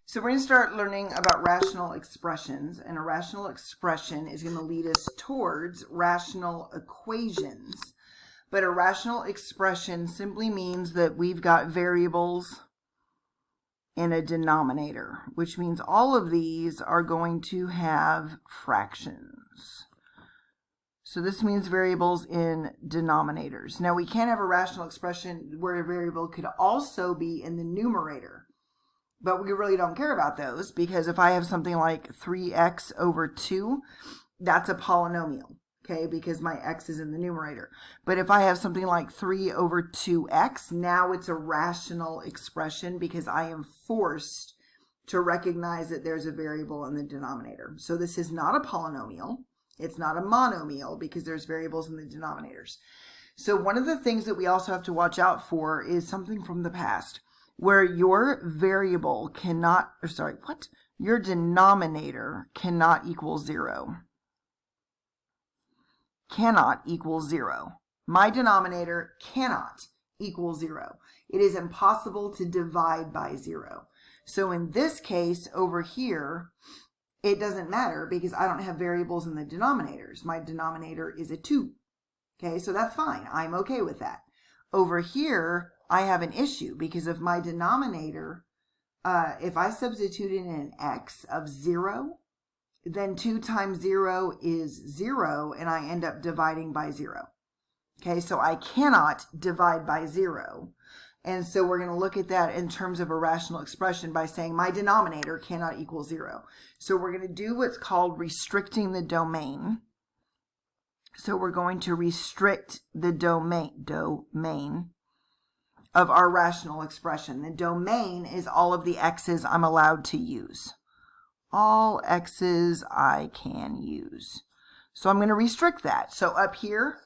So we're going to start learning about rational expressions, and a rational expression is going to lead us towards rational equations. But a rational expression simply means that we've got variables in a denominator, which means all of these are going to have fractions. So this means variables in denominators. Now we can have a rational expression where a variable could also be in the numerator. But we really don't care about those, because if I have something like 3x over 2, that's a polynomial, okay, because my x is in the numerator. But if I have something like 3 over 2x, now it's a rational expression because I am forced to recognize that there's a variable in the denominator. So this is not a polynomial. It's not a monomial because there's variables in the denominators. So one of the things that we also have to watch out for is something from the past, where your variable cannot, your denominator cannot equal 0. Cannot equal 0. My denominator cannot equal 0. It is impossible to divide by 0. So in this case over here, it doesn't matter because I don't have variables in the denominators. My denominator is a 2. Okay, so that's fine. I'm okay with that. Over here, I have an issue because of my denominator. If I substitute in an x of 0, then 2 times 0 is 0, and I end up dividing by 0. Okay, so I cannot divide by 0. And so we're going to look at that in terms of a rational expression by saying my denominator cannot equal 0. So we're going to do what's called restricting the domain. So we're going to restrict the domain of our rational expression. The domain is all of the x's I'm allowed to use. All x's I can use. So I'm going to restrict that. So up here,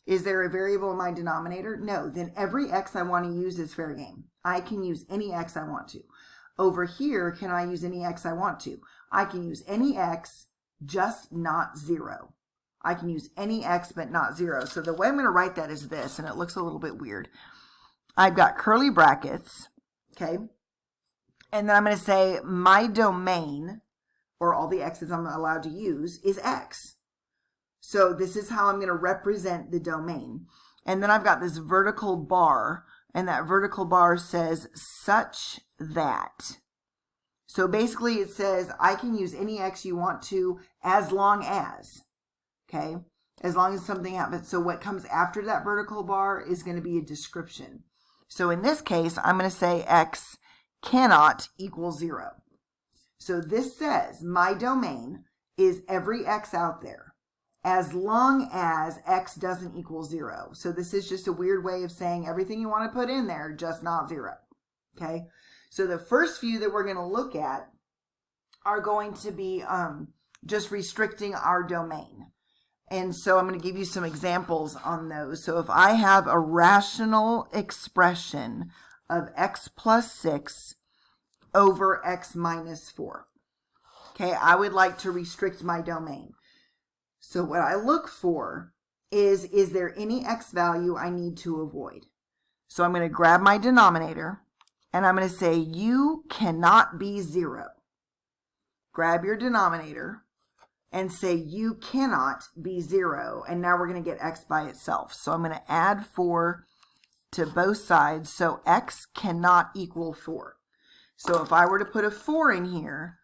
is there a variable in my denominator? No. Then every x I want to use is fair game. I can use any x I want to. Over here, can I use any x I want to? I can use any x, just not 0. I can use any x but not 0. So the way I'm going to write that is this, and it looks a little bit weird. I've got curly brackets, okay, and then I'm going to say my domain, or all the x's I'm allowed to use, is x. So this is how I'm going to represent the domain. And then I've got this vertical bar, and that vertical bar says such that. So basically it says I can use any x you want to as long as, okay, as long as something happens. So what comes after that vertical bar is going to be a description. So in this case, I'm going to say x cannot equal 0. So this says my domain is every x out there as long as x doesn't equal 0. So this is just a weird way of saying everything you want to put in there, just not 0. Okay? So the first few that we're going to look at are going to be just restricting our domain. And so I'm going to give you some examples on those. So if I have a rational expression of x plus 6 over x minus 4, okay, I would like to restrict my domain. So what I look for is there any x value I need to avoid? So I'm going to grab my denominator, and I'm going to say you cannot be 0. Grab your denominator and say you cannot be 0, and now we're going to get x by itself. So I'm going to add 4 to both sides, so x cannot equal 4. So if I were to put a 4 in here,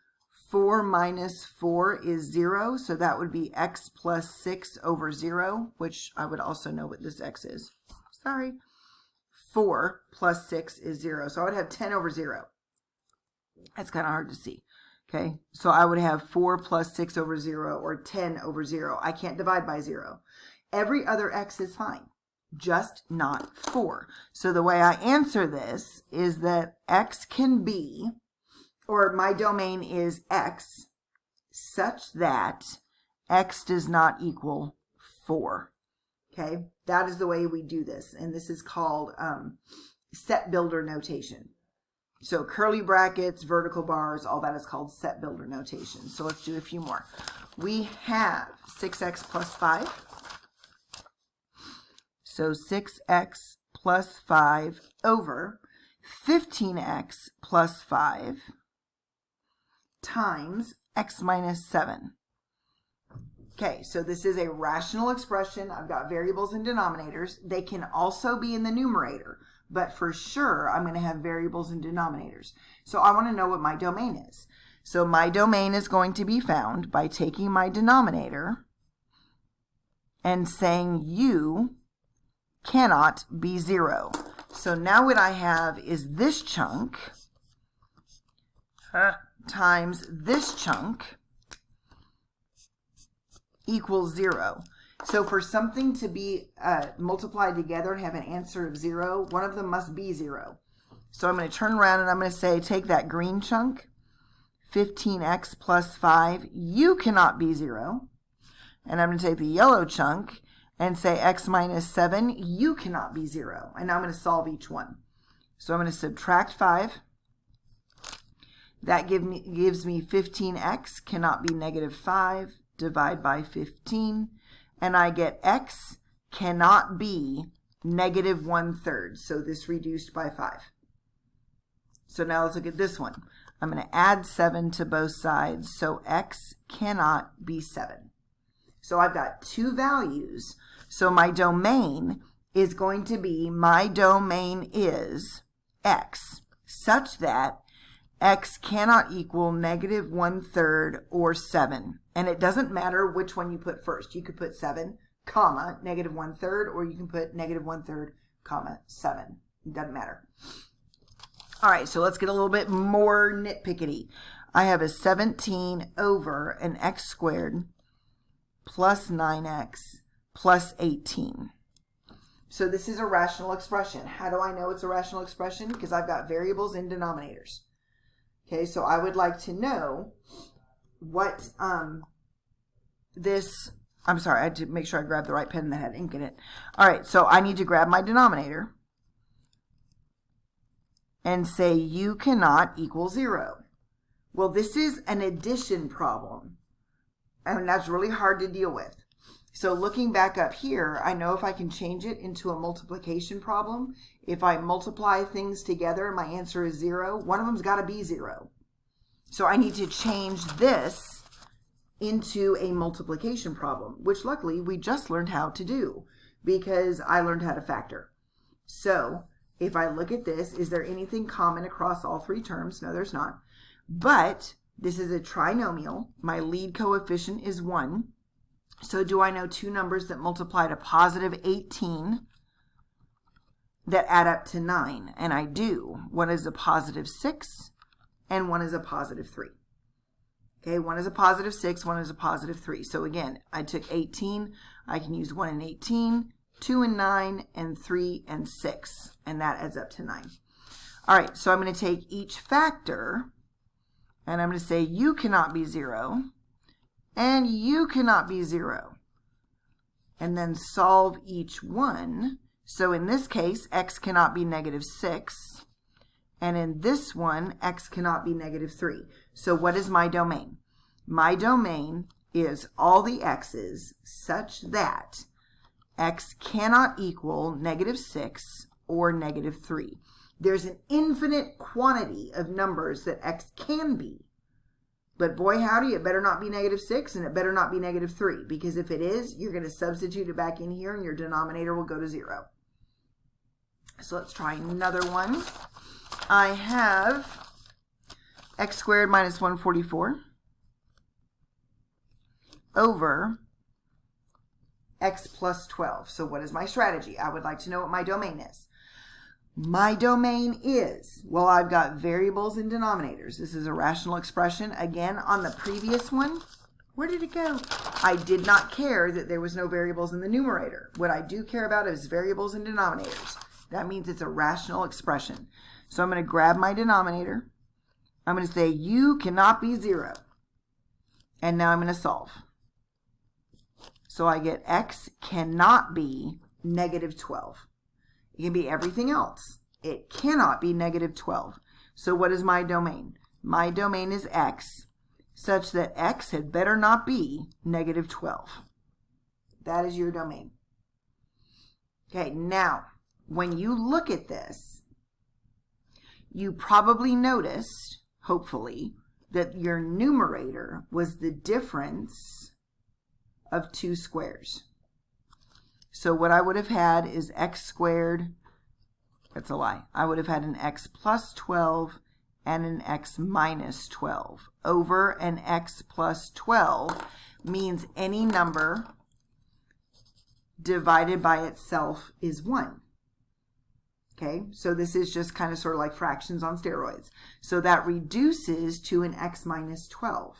4 minus 4 is 0, so that would be x plus 6 over 0, which I would also know what this x is. Sorry. 4 plus 6 is 0, so I would have 10 over 0. That's kind of hard to see. Okay, so I would have 4 plus 6 over 0, or 10 over 0. I can't divide by 0. Every other x is fine, just not 4. So the way I answer this is that x can be, or my domain is x, such that x does not equal 4. Okay, that is the way we do this, and this is called set builder notation. So curly brackets, vertical bars, all that is called set builder notation. So let's do a few more. We have 6x plus 5. So 6x plus 5 over 15x plus 5 times x minus 7. Okay, so this is a rational expression. I've got variables and denominators. They can also be in the numerator, but for sure I'm going to have variables and denominators. So I want to know what my domain is. So my domain is going to be found by taking my denominator and saying u cannot be 0. So now what I have is this chunk times this chunk equals 0. So for something to be multiplied together and have an answer of 0, one of them must be 0. So I'm going to turn around and I'm going to say, take that green chunk, 15x plus 5, u cannot be 0. And I'm going to take the yellow chunk and say x minus 7, u cannot be 0. And now I'm going to solve each one. So I'm going to subtract 5. That gives me 15x cannot be negative 5. Divide by 15, and I get x cannot be negative 1/3. So this reduced by 5. So now let's look at this one. I'm going to add 7 to both sides, so x cannot be 7. So I've got two values. So my domain is going to be, my domain is x, such that x cannot equal negative 1/3 or 7. And it doesn't matter which one you put first. You could put 7, comma, negative 1/3, or you can put negative 1/3, comma, 7. It doesn't matter. All right, so let's get a little bit more nitpickety. I have a 17 over an x squared plus 9x plus 18. So this is a rational expression. How do I know it's a rational expression? Because I've got variables and denominators. Okay, so I would like to know what I'm sorry, I had to make sure I grabbed the right pen that had ink in it. All right, so I need to grab my denominator and say u cannot equal 0. Well, this is an addition problem, and that's really hard to deal with. So looking back up here, I know if I can change it into a multiplication problem, if I multiply things together and my answer is 0, one of them's got to be 0. So I need to change this into a multiplication problem, which luckily we just learned how to do because I learned how to factor. So if I look at this, is there anything common across all three terms? No, there's not. But this is a trinomial. My lead coefficient is 1. So do I know two numbers that multiply to positive 18 that add up to 9? And I do. One is a positive 6 and one is a positive 3. Okay, one is a positive 6, one is a positive 3. So again, I took 18. I can use 1 and 18, 2 and 9, and 3 and 6. And that adds up to 9. All right, so I'm going to take each factor and I'm going to say u cannot be 0. And u cannot be 0. And then solve each one. So in this case, x cannot be negative 6. And in this one, x cannot be negative 3. So what is my domain? My domain is all the x's such that x cannot equal negative 6 or negative 3. There's an infinite quantity of numbers that x can be. But boy howdy, it better not be negative 6 and it better not be negative 3, because if it is, you're going to substitute it back in here and your denominator will go to 0. So let's try another one. I have x squared minus 144 over x plus 12. So what is my strategy? I would like to know what my domain is. My domain is, well, I've got variables and denominators. This is a rational expression. Again, on the previous one, where did it go? I did not care that there was no variables in the numerator. What I do care about is variables and denominators. That means it's a rational expression. So I'm going to grab my denominator. I'm going to say u cannot be 0. And now I'm going to solve. So I get x cannot be negative 12. It can be everything else. It cannot be negative 12. So what is my domain? My domain is x, such that x had better not be negative 12. That is your domain. Okay, now, when you look at this, you probably noticed, hopefully, that your numerator was the difference of two squares. So what I would have had is x squared, that's a lie, I would have had an x plus 12 and an x minus 12 over an x plus 12 means any number divided by itself is 1. Okay, so this is just kind of sort of like fractions on steroids. So that reduces to an x minus 12.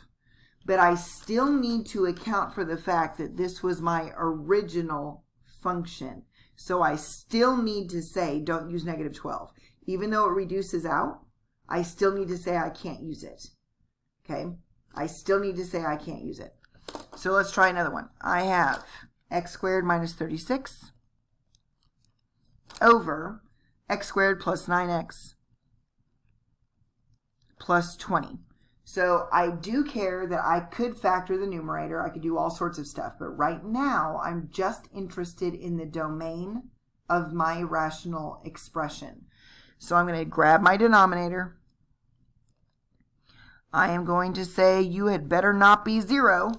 But I still need to account for the fact that this was my original function. So I still need to say don't use negative 12. Even though it reduces out, I still need to say I can't use it. Okay, I still need to say I can't use it. So let's try another one. I have x squared minus 36 over x squared plus 9x plus 20. So I do care that I could factor the numerator. I could do all sorts of stuff. But right now, I'm just interested in the domain of my rational expression. So I'm going to grab my denominator. I am going to say you had better not be 0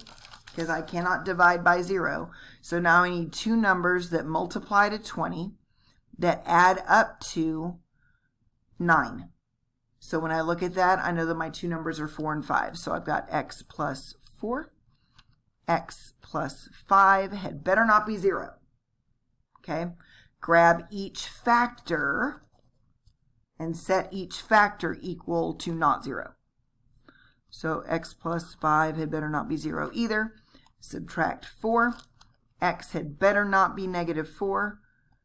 because I cannot divide by 0. So now I need two numbers that multiply to 20 that add up to 9. So when I look at that, I know that my two numbers are 4 and 5. So I've got x plus 4, x plus 5 had better not be 0. Okay, grab each factor and set each factor equal to not 0. So x plus 5 had better not be 0 either. Subtract 4. X had better not be negative 4.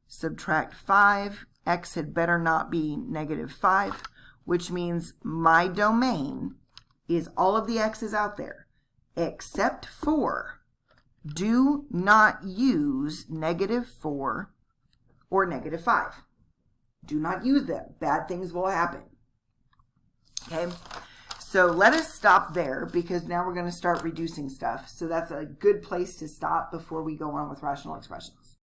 Subtract 5. X had better not be negative 5, which means my domain is all of the x's out there, except for do not use negative 4 or negative 5. Do not use them. Bad things will happen. Okay? So let us stop there because now we're going to start reducing stuff. So that's a good place to stop before we go on with rational expressions.